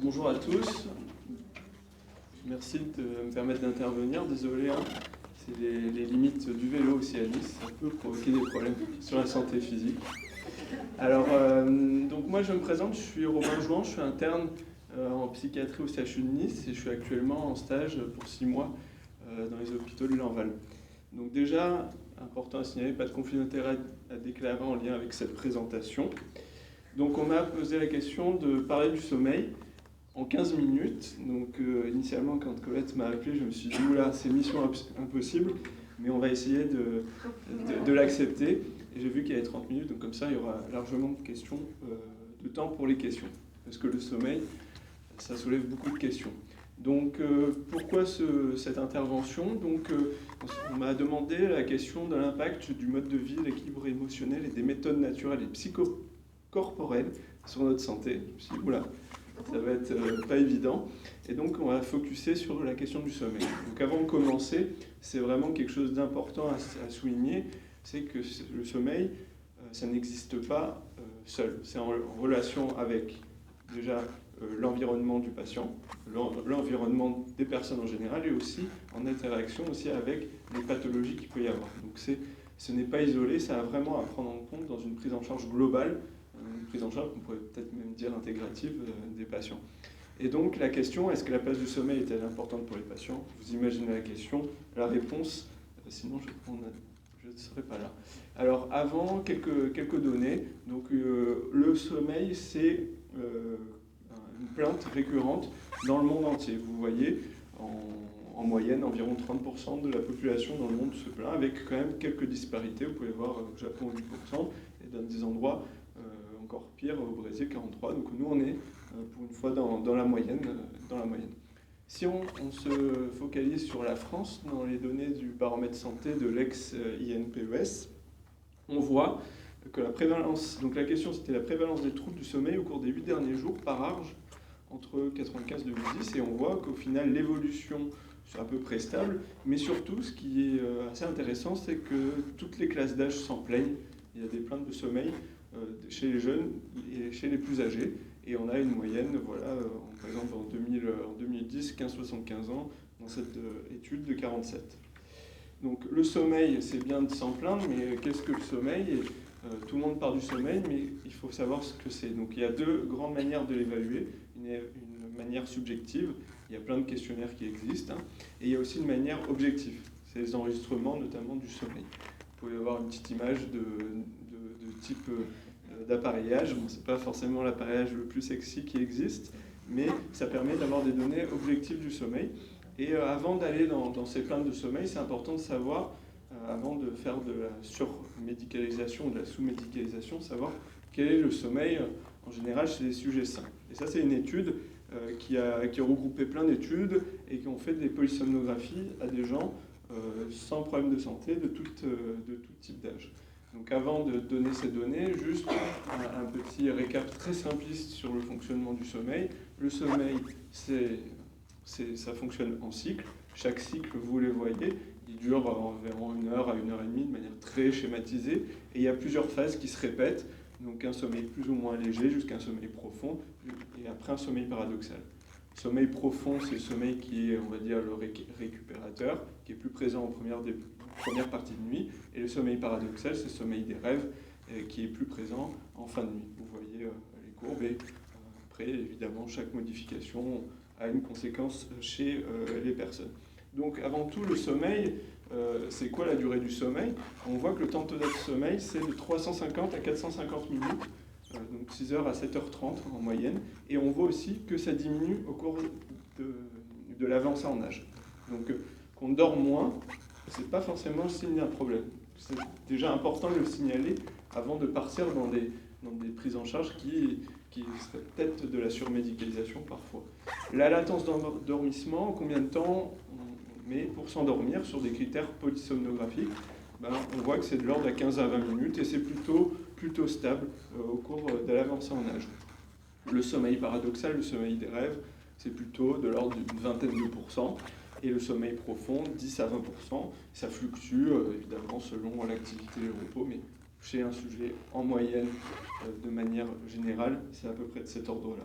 Bonjour à tous. Merci de me permettre d'intervenir. Désolé, hein, c'est les limites du vélo aussi à Nice. Ça peut provoquer des problèmes sur la santé physique. Alors, donc moi je me présente, je suis Robin Jouan, je suis interne en psychiatrie au CHU de Nice et je suis actuellement en stage pour 6 mois dans les hôpitaux de Lanval. Donc déjà, important à signaler, pas de conflit d'intérêt à déclarer en lien avec cette présentation. Donc on m'a posé la question de parler du sommeil en 15 minutes. Donc initialement quand Colette m'a appelé, je me suis dit oula, c'est mission impossible, mais on va essayer de l'accepter. Et j'ai vu qu'il y avait 30 minutes, donc comme ça il y aura largement de questions, de temps pour les questions. Parce que le sommeil, ça soulève beaucoup de questions. Donc pourquoi cette intervention? Donc on m'a demandé la question de l'impact du mode de vie, l'équilibre émotionnel et des méthodes naturelles et psychocorporelles sur notre santé. Je me suis dit, oula, ça va être pas évident. Et donc on va focuser sur la question du sommeil. Donc avant de commencer, c'est vraiment quelque chose d'important à souligner, c'est que le sommeil, ça n'existe pas seul. C'est en relation avec déjà l'environnement du patient, l'environnement des personnes en général, et aussi en interaction aussi avec les pathologies qu'il peut y avoir. Donc ce n'est pas isolé, ça a vraiment à prendre en compte dans une prise en charge globale, une prise en charge qu'on pourrait peut-être même dire intégrative des patients. Et donc la question, est-ce que la place du sommeil est-elle importante pour les patients? Vous imaginez la question, la réponse, sinon je ne serai pas là. Alors avant, quelques données. Donc le sommeil, c'est une plainte récurrente dans le monde entier. Vous voyez, en moyenne, environ 30% de la population dans le monde se plaint, avec quand même quelques disparités. Vous pouvez voir au Japon 8%, et dans des endroits encore pire, au Brésil 43%. Donc nous, on est pour une fois dans la moyenne. Si on se focalise sur la France, dans les données du baromètre santé de l'ex-INPES, on voit que la prévalence, donc la question c'était la prévalence des troubles du sommeil au cours des 8 derniers jours par âge entre 95 et 2010, et on voit qu'au final l'évolution est à peu près stable, mais surtout ce qui est assez intéressant, c'est que toutes les classes d'âge s'en plaignent. Il y a des plaintes de sommeil chez les jeunes et chez les plus âgés, et on a une moyenne, voilà, par exemple en 2010, 15-75 ans, dans cette étude de 47. Donc le sommeil, c'est bien de s'en plaindre, mais qu'est-ce que le sommeil? Tout le monde parle du sommeil, mais il faut savoir ce que c'est. Donc il y a deux grandes manières de l'évaluer. Une manière subjective, il y a plein de questionnaires qui existent, hein, et il y a aussi une manière objective. C'est les enregistrements notamment du sommeil. Vous pouvez avoir une petite image de type d'appareillage. Bon, c'est pas forcément l'appareillage le plus sexy qui existe, mais ça permet d'avoir des données objectives du sommeil. Et avant d'aller dans ces plaintes de sommeil, c'est important de savoir, avant de faire de la surmédicalisation ou de la sous-médicalisation, savoir quel est le sommeil en général chez les sujets sains. Et ça, c'est une étude qui a regroupé plein d'études et qui ont fait des polysomnographies à des gens sans problème de santé de tout type d'âge. Donc avant de donner ces données, juste un petit récap très simpliste sur le fonctionnement du sommeil. Le sommeil, ça fonctionne en cycle. Chaque cycle, vous les voyez, il dure environ 1 heure à 1 heure et demie de manière très schématisée. Et il y a plusieurs phases qui se répètent. Donc un sommeil plus ou moins léger jusqu'à un sommeil profond et après un sommeil paradoxal. Le sommeil profond, c'est le sommeil qui est, on va dire, le récupérateur, qui est plus présent en première partie de nuit. Et le sommeil paradoxal, c'est le sommeil des rêves, qui est plus présent en fin de nuit. Vous voyez les courbes et après, évidemment, chaque modification a une conséquence chez les personnes. Donc avant tout, le sommeil, c'est quoi la durée du sommeil? On voit que le temps total de sommeil, c'est de 350 à 450 minutes, donc 6h à 7h30 en moyenne. Et on voit aussi que ça diminue au cours de l'avancée en âge. Donc qu'on dort moins, c'est pas forcément le signe d'un problème. C'est déjà important de le signaler avant de partir dans des prises en charge qui serait peut-être de la surmédicalisation parfois. La latence d'endormissement, combien de temps on met pour s'endormir sur des critères polysomnographiques? On voit que c'est de l'ordre de 15 à 20 minutes et c'est plutôt stable au cours de l'avancée en âge. Le sommeil paradoxal, le sommeil des rêves, c'est plutôt de l'ordre d'une vingtaine de pourcents. Et le sommeil profond, 10 à 20%. Ça fluctue évidemment selon l'activité et le repos, mais chez un sujet en moyenne, de manière générale, c'est à peu près de cet ordre-là.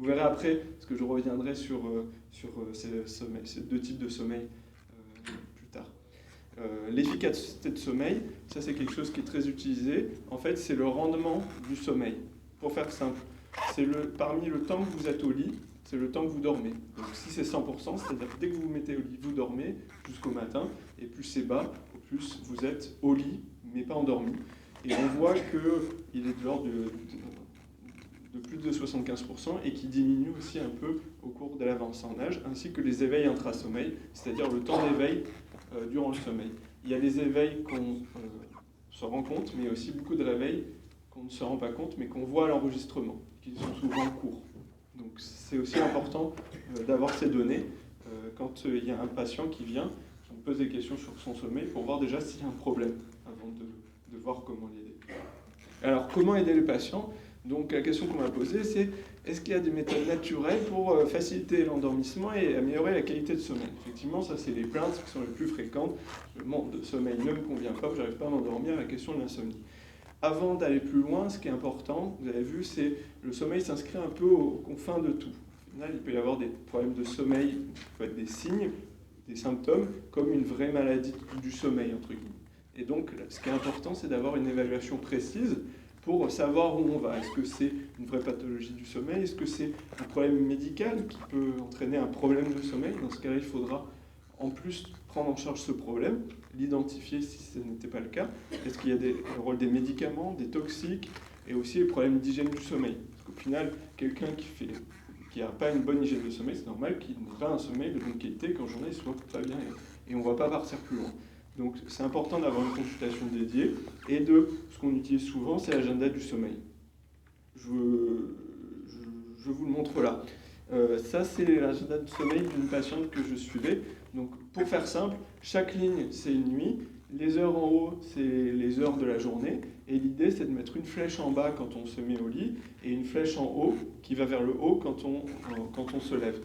Vous verrez après, parce que je reviendrai sur ces deux types de sommeil plus tard. L'efficacité de sommeil, ça c'est quelque chose qui est très utilisé. En fait, c'est le rendement du sommeil. Pour faire simple, c'est parmi le temps que vous êtes au lit, c'est le temps que vous dormez. Donc si c'est 100%, c'est-à-dire que dès que vous vous mettez au lit, vous dormez jusqu'au matin, et plus c'est bas, au plus vous êtes au lit, mais pas endormi. Et on voit qu'il est de l'ordre de plus de 75% et qui diminue aussi un peu au cours de l'avancée en âge, ainsi que les éveils intra-sommeil, c'est-à-dire le temps d'éveil durant le sommeil. Il y a des éveils qu'on se rend compte, mais aussi beaucoup de réveils qu'on ne se rend pas compte, mais qu'on voit à l'enregistrement, qui sont souvent courts. Donc c'est aussi important d'avoir ces données quand il y a un patient qui vient, on pose des questions sur son sommeil pour voir déjà s'il y a un problème, avant de voir comment l'aider. Alors comment aider les patients ? Donc la question qu'on m'a posée, c'est est-ce qu'il y a des méthodes naturelles pour faciliter l'endormissement et améliorer la qualité de sommeil ? Effectivement, ça c'est les plaintes qui sont les plus fréquentes. Le manque de sommeil ne me convient pas, je n'arrive pas à m'endormir, la question de l'insomnie. Avant d'aller plus loin, ce qui est important, vous avez vu, c'est le sommeil s'inscrit un peu aux confins de tout. Au final, il peut y avoir des problèmes de sommeil, qui peuvent être des signes, des symptômes, comme une vraie maladie du sommeil, entre guillemets. Et donc, ce qui est important, c'est d'avoir une évaluation précise pour savoir où on va. Est-ce que c'est une vraie pathologie du sommeil ? Est-ce que c'est un problème médical qui peut entraîner un problème de sommeil ? Dans ce cas-là, il faudra en plus prendre en charge ce problème, l'identifier si ce n'était pas le cas. Est-ce qu'il y a le rôle des médicaments, des toxiques, et aussi les problèmes d'hygiène du sommeil ? Parce qu'au final, quelqu'un qui n'a pas une bonne hygiène de sommeil, c'est normal qu'il n'ait pas un sommeil de bonne qualité, qu'en journée il soit pas bien, et on ne va pas partir plus loin. Donc c'est important d'avoir une consultation dédiée, et ce qu'on utilise souvent, c'est l'agenda du sommeil. Je vous le montre là. Ça, c'est l'agenda du sommeil d'une patiente que je suivais. Donc, pour faire simple, chaque ligne, c'est une nuit. Les heures en haut, c'est les heures de la journée. Et l'idée, c'est de mettre une flèche en bas quand on se met au lit et une flèche en haut qui va vers le haut quand on se lève.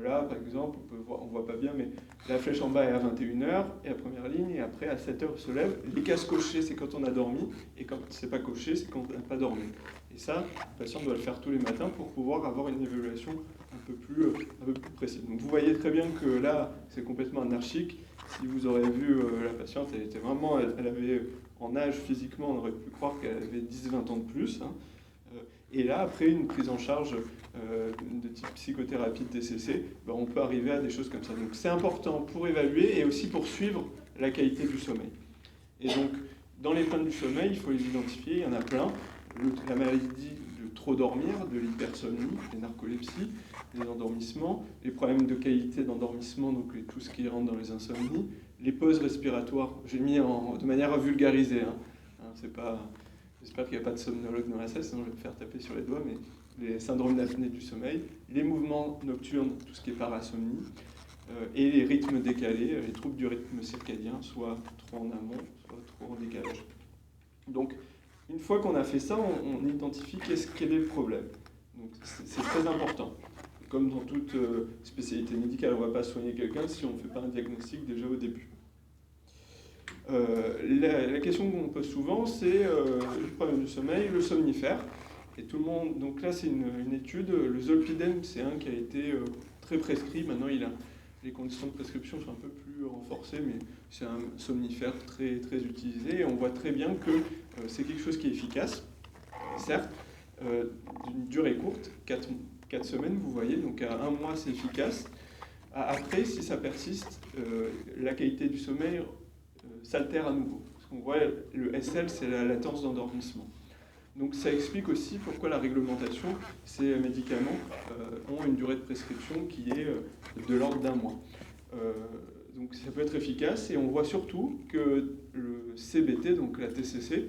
Là, par exemple, on ne voit pas bien, mais la flèche en bas est à 21h, et la première ligne, et après, à 7h, on se lève. Les cases cochées, c'est quand on a dormi, et quand c'est pas coché, c'est quand on n'a pas dormi. Et ça, le patient doit le faire tous les matins pour pouvoir avoir une évaluation un peu plus précise. Donc vous voyez très bien que là, c'est complètement anarchique. Si vous aurez vu la patiente, elle avait en âge physiquement, on aurait pu croire qu'elle avait 10-20 ans de plus. Hein. Et là, après une prise en charge de type psychothérapie de TCC, on peut arriver à des choses comme ça. Donc c'est important pour évaluer et aussi pour suivre la qualité du sommeil. Et donc, dans les plaintes du sommeil, il faut les identifier, il y en a plein. La maladie de trop dormir, de l'hypersomnie, les narcolepsies, les endormissements, les problèmes de qualité d'endormissement, donc tout ce qui rentre dans les insomnies, les pauses respiratoires. J'ai mis de manière à vulgariser. J'espère qu'il n'y a pas de somnologue dans la salle, sinon je vais me faire taper sur les doigts, mais les syndromes d'apnée du sommeil, les mouvements nocturnes, tout ce qui est parasomnie, et les rythmes décalés, les troubles du rythme circadien, soit trop en amont, soit trop en décalage. Donc, une fois qu'on a fait ça, on identifie quel est le problème. Donc, c'est très important. Comme dans toute spécialité médicale, on ne va pas soigner quelqu'un si on ne fait pas un diagnostic déjà au début. La question qu'on pose souvent, c'est le problème du sommeil, le somnifère. Et tout le monde, donc là c'est une étude, le zolpidem, c'est un qui a été très prescrit. Maintenant, les conditions de prescription sont un peu plus renforcées, mais c'est un somnifère très, très utilisé. Et on voit très bien que c'est quelque chose qui est efficace, certes, d'une durée courte, 4 semaines, vous voyez, donc à 1 mois c'est efficace. Après, si ça persiste, la qualité du sommeil s'altère à nouveau. Parce qu'on voit, le SL, c'est la latence d'endormissement. Donc ça explique aussi pourquoi la réglementation, ces médicaments ont une durée de prescription qui est de l'ordre d'1 mois. Donc ça peut être efficace, et on voit surtout que le CBT, donc la TCC,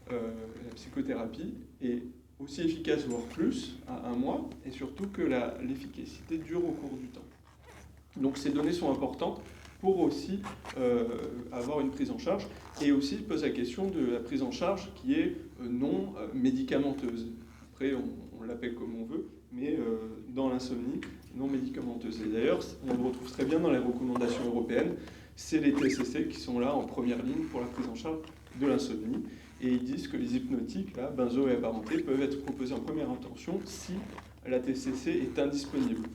la psychothérapie, est aussi efficace, voire plus, à 1 mois, et surtout que l'efficacité dure au cours du temps. Donc ces données sont importantes pour aussi avoir une prise en charge, et aussi pose la question de la prise en charge qui est non médicamenteuse. Après, on l'appelle comme on veut, mais dans l'insomnie, non médicamenteuse. Et d'ailleurs, on le retrouve très bien dans les recommandations européennes, c'est les TCC qui sont là en première ligne pour la prise en charge de l'insomnie, et ils disent que les hypnotiques, là, benzo et apparentés, peuvent être proposés en première intention si la TCC est indisponible.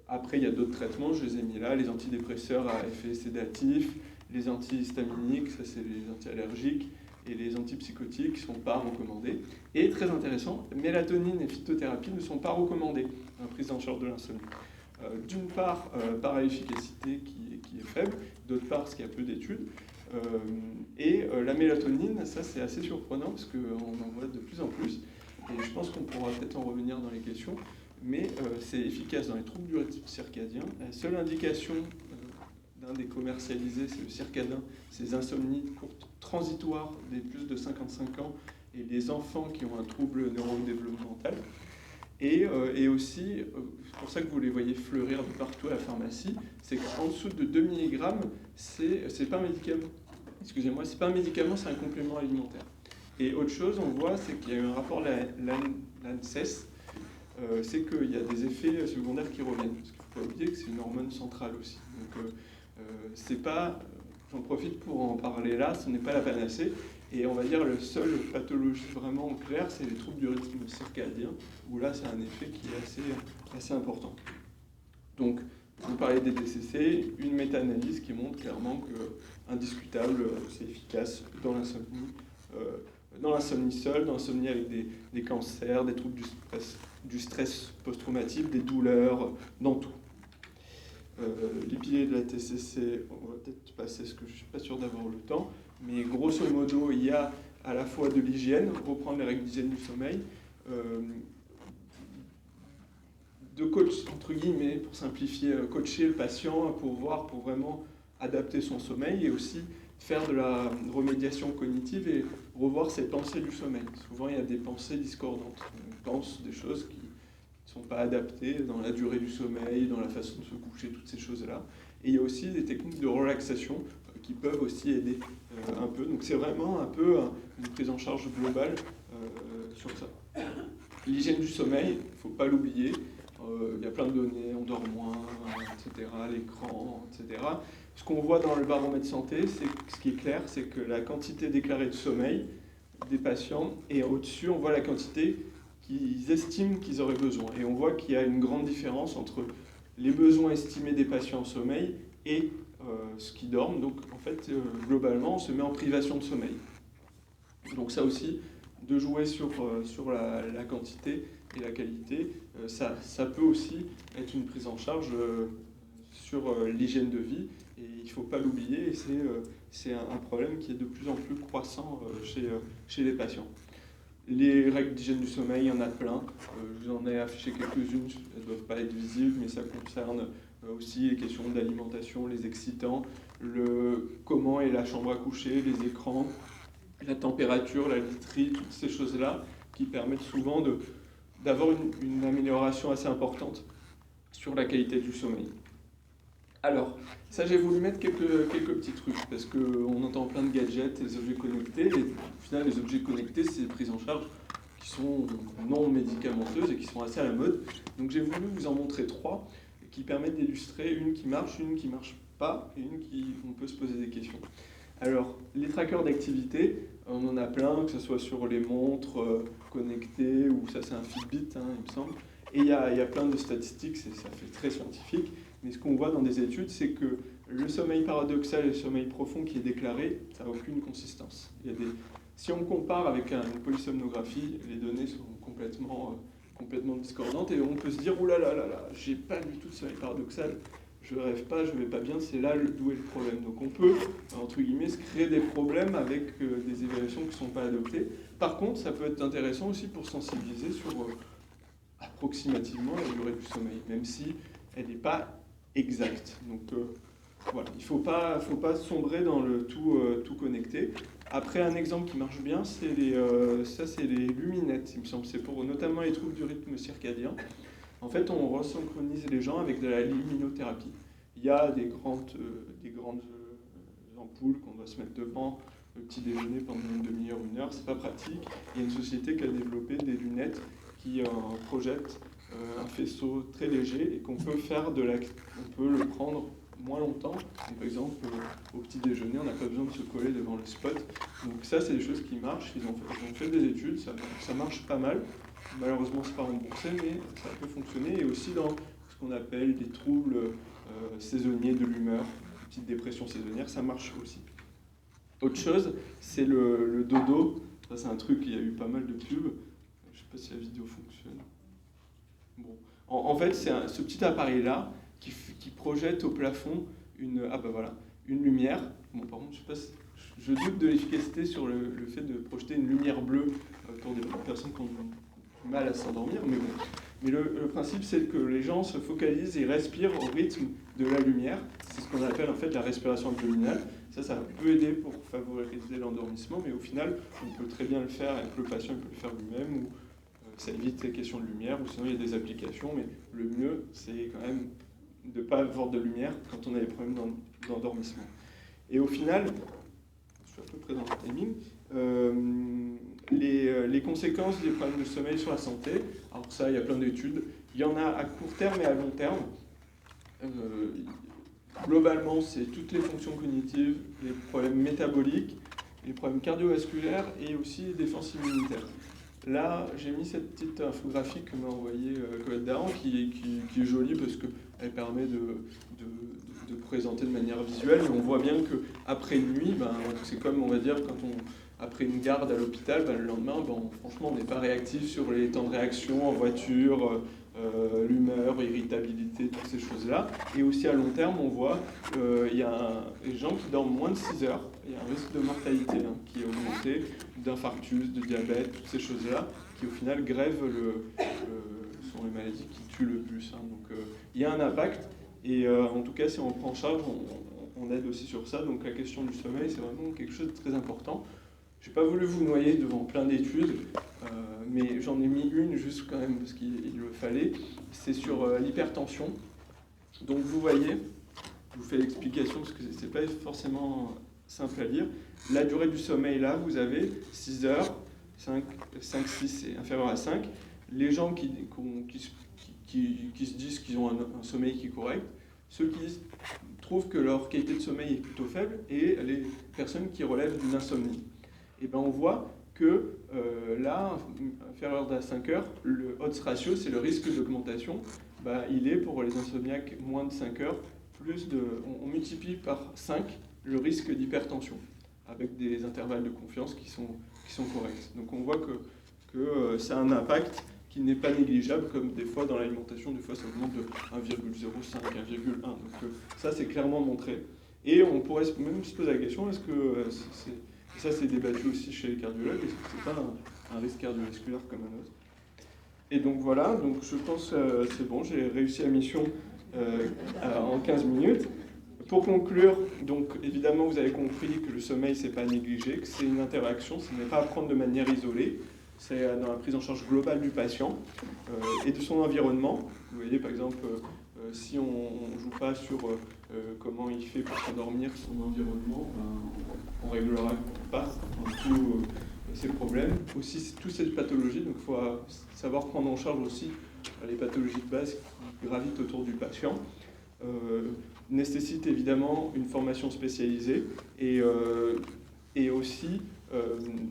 Après, il y a d'autres traitements, je les ai mis là, les antidépresseurs à effet sédatif, les antihistaminiques, ça c'est les antiallergiques, et les antipsychotiques ne sont pas recommandés. Et très intéressant, mélatonine et phytothérapie ne sont pas recommandées dans la prise en charge de l'insomnie. D'une part, par l'efficacité qui est faible, d'autre part, parce qu'il y a peu d'études. La mélatonine, ça c'est assez surprenant parce qu'on en voit de plus en plus. Et je pense qu'on pourra peut-être en revenir dans les questions. Mais c'est efficace dans les troubles du rythme circadien. La seule indication d'un des commercialisés, c'est le circadin, ces insomnies courtes transitoires des plus de 55 ans et les enfants qui ont un trouble neurodéveloppemental. Et aussi, c'est pour ça que vous les voyez fleurir de partout à la pharmacie, c'est qu'en dessous de 2 mg, c'est pas un médicament. Excusez-moi, c'est pas un médicament, c'est un complément alimentaire. Et autre chose, on voit, c'est qu'il y a eu un rapport de l'ANSES, c'est qu'il y a des effets secondaires qui reviennent. Parce qu'il ne faut pas oublier que c'est une hormone centrale aussi. Donc, c'est pas, j'en profite pour en parler là, ce n'est pas la panacée. Et on va dire le seul pathologie vraiment claire, c'est les troubles du rythme circadien, où là, c'est un effet qui est assez important. Donc, vous parlez des DCC, une méta-analyse qui montre clairement que, indiscutable, c'est efficace dans l'insomnie seule, dans l'insomnie avec des cancers, des troubles du stress post-traumatique, des douleurs, dans tout. Les piliers de la TCC, on va peut-être passer ce que je ne suis pas sûr d'avoir le temps, mais grosso modo, il y a à la fois de l'hygiène, reprendre les règles d'hygiène du sommeil, de coach, entre guillemets, pour simplifier, coacher le patient pour vraiment adapter son sommeil et aussi faire de la remédiation cognitive et revoir ses pensées du sommeil. Souvent, il y a des pensées discordantes. On pense des choses qui ne sont pas adaptées dans la durée du sommeil, dans la façon de se coucher, toutes ces choses-là. Et il y a aussi des techniques de relaxation qui peuvent aussi aider un peu. Donc c'est vraiment un peu une prise en charge globale sur ça. L'hygiène du sommeil, il ne faut pas l'oublier. Il y a plein de données, on dort moins, etc., l'écran, etc. Ce qu'on voit dans le baromètre santé, ce qui est clair, c'est que la quantité déclarée de sommeil des patients, et au-dessus, on voit la quantité qu'ils estiment qu'ils auraient besoin. Et on voit qu'il y a une grande différence entre les besoins estimés des patients en sommeil et ce qu'ils dorment. Donc, en fait, globalement, on se met en privation de sommeil. Donc ça aussi, de jouer sur la quantité et la qualité, ça peut aussi être une prise en charge sur l'hygiène de vie. Et il ne faut pas l'oublier, et c'est un problème qui est de plus en plus croissant chez les patients. Les règles d'hygiène du sommeil, il y en a plein. Je vous en ai affiché quelques-unes, elles ne doivent pas être visibles, mais ça concerne aussi les questions d'alimentation, les excitants, comment est la chambre à coucher, les écrans, la température, la literie, toutes ces choses-là qui permettent souvent d'avoir une amélioration assez importante sur la qualité du sommeil. Alors, ça j'ai voulu mettre quelques petits trucs, parce qu'on entend plein de gadgets, des objets connectés, et au final les objets connectés c'est des prises en charge qui sont non médicamenteuses et qui sont assez à la mode. Donc j'ai voulu vous en montrer 3 qui permettent d'illustrer une qui marche pas, et une qui on peut se poser des questions. Alors, les trackers d'activité, on en a plein, que ce soit sur les montres connectées, ou ça c'est un Fitbit, hein, il me semble. Et il y a plein de statistiques, ça fait très scientifique. Mais ce qu'on voit dans des études, c'est que le sommeil paradoxal et le sommeil profond qui est déclaré, ça n'a aucune consistance. Si on compare avec une polysomnographie, les données sont complètement discordantes et on peut se dire « Oh là là là là, j'ai pas du tout de sommeil paradoxal, je rêve pas, je vais pas bien, c'est là d'où est le problème. » Donc on peut, entre guillemets, se créer des problèmes avec des évaluations qui ne sont pas adoptées. Par contre, ça peut être intéressant aussi pour sensibiliser sur approximativement la durée du sommeil, même si elle n'est pas exact. Donc voilà, il ne faut pas sombrer dans le tout connecté. Après, un exemple qui marche bien, c'est les luminettes, il me semble. C'est pour notamment les troubles du rythme circadien. En fait, on resynchronise les gens avec de la luminothérapie. Il y a des grandes ampoules qu'on doit se mettre devant le petit déjeuner pendant une demi-heure, 1 heure. C'est pas pratique. Il y a une société qui a développé des lunettes qui projettent un faisceau très léger et qu'on peut on peut le prendre moins longtemps. Donc, par exemple, au petit déjeuner, on n'a pas besoin de se coller devant le spot. Donc ça, c'est des choses qui marchent. Ils ont fait des études, ça marche pas mal. Malheureusement, c'est pas remboursé, mais ça peut fonctionner. Et aussi dans ce qu'on appelle des troubles saisonniers de l'humeur, petite dépression saisonnière, ça marche aussi. Autre chose, c'est le dodo. Ça, c'est un truc, il y a eu pas mal de pubs. Je sais pas si la vidéo fonctionne. Bon. En fait, c'est ce petit appareil-là qui projette au plafond une lumière. Bon, par contre, je doute de l'efficacité sur le fait de projeter une lumière bleue pour des personnes qui ont du mal à s'endormir. Mais bon. Mais le principe, c'est que les gens se focalisent et respirent au rythme de la lumière. C'est ce qu'on appelle en fait la respiration abdominale. Ça peut aider pour favoriser l'endormissement, mais au final, on peut très bien le faire avec le patient, il peut le faire lui-même, ou ça évite les questions de lumière, ou sinon il y a des applications, mais le mieux, c'est quand même de ne pas avoir de lumière quand on a des problèmes d'endormissement. Et au final, je suis à peu près dans le timing, les conséquences des problèmes de sommeil sur la santé, alors ça, il y a plein d'études, il y en a à court terme et à long terme. Globalement, c'est toutes les fonctions cognitives, les problèmes métaboliques, les problèmes cardiovasculaires et aussi les défenses immunitaires. Là, j'ai mis cette petite infographie que m'a envoyée Colette Dahan, qui est jolie parce qu'elle permet de présenter de manière visuelle. Et on voit bien qu'après une nuit, c'est comme, on va dire, après une garde à l'hôpital, le lendemain, franchement, on n'est pas réactif sur les temps de réaction en voiture, l'humeur, irritabilité, toutes ces choses-là. Et aussi à long terme, on voit il y a les gens qui dorment moins de 6 heures, il y a un risque de mortalité qui est augmenté, d'infarctus, de diabète, toutes ces choses-là, qui au final grèvent sont les maladies qui tuent le plus. Donc il y a un impact, et en tout cas, si on prend en charge, on aide aussi sur ça. Donc la question du sommeil, c'est vraiment quelque chose de très important. Je n'ai pas voulu vous noyer devant plein d'études, mais j'en ai mis une juste quand même parce qu'il le fallait. C'est sur l'hypertension. Donc vous voyez, je vous fais l'explication parce que ce n'est pas forcément simple à lire. La durée du sommeil, là, vous avez 6 heures, 5, 6 c'est inférieur à 5. Les gens qui se disent qu'ils ont un sommeil qui est correct, ceux qui trouvent que leur qualité de sommeil est plutôt faible, et les personnes qui relèvent d'une insomnie. Et on voit que là, inférieur à 5 heures, le odds ratio, c'est le risque d'augmentation, il est pour les insomniaques moins de 5 heures, on multiplie par 5 le risque d'hypertension, avec des intervalles de confiance qui sont corrects. Donc on voit que ça a un impact qui n'est pas négligeable, comme des fois dans l'alimentation, des fois ça augmente de 1,05, 1,1. Donc ça c'est clairement montré. Et on pourrait même se poser la question, est-ce que ça c'est débattu aussi chez les cardiologues, est-ce que c'est pas un risque cardiovasculaire comme un autre? Et donc voilà, donc je pense que c'est bon, j'ai réussi la mission en 15 minutes. Pour conclure, donc évidemment vous avez compris que le sommeil c'est pas négligé, que c'est une interaction, ce n'est pas à prendre de manière isolée, c'est dans la prise en charge globale du patient et de son environnement. Vous voyez par exemple, si on ne joue pas sur comment il fait pour s'endormir, son environnement, on ne réglera pas tous ces problèmes. Aussi, toutes ces pathologies, donc il faut savoir prendre en charge aussi les pathologies de base qui gravitent autour du patient. Nécessite évidemment une formation spécialisée et aussi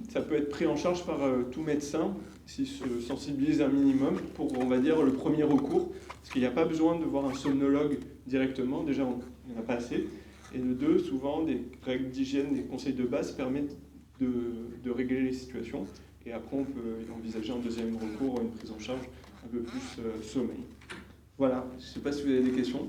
ça peut être pris en charge par tout médecin s'il se sensibilise un minimum pour, on va dire, le premier recours, parce qu'il n'y a pas besoin de voir un somnologue directement, déjà il n'y en a pas assez, et de deux, souvent des règles d'hygiène, des conseils de base permettent de régler les situations, et après on peut envisager un deuxième recours, une prise en charge un peu plus sommeil. Voilà, je ne sais pas si vous avez des questions.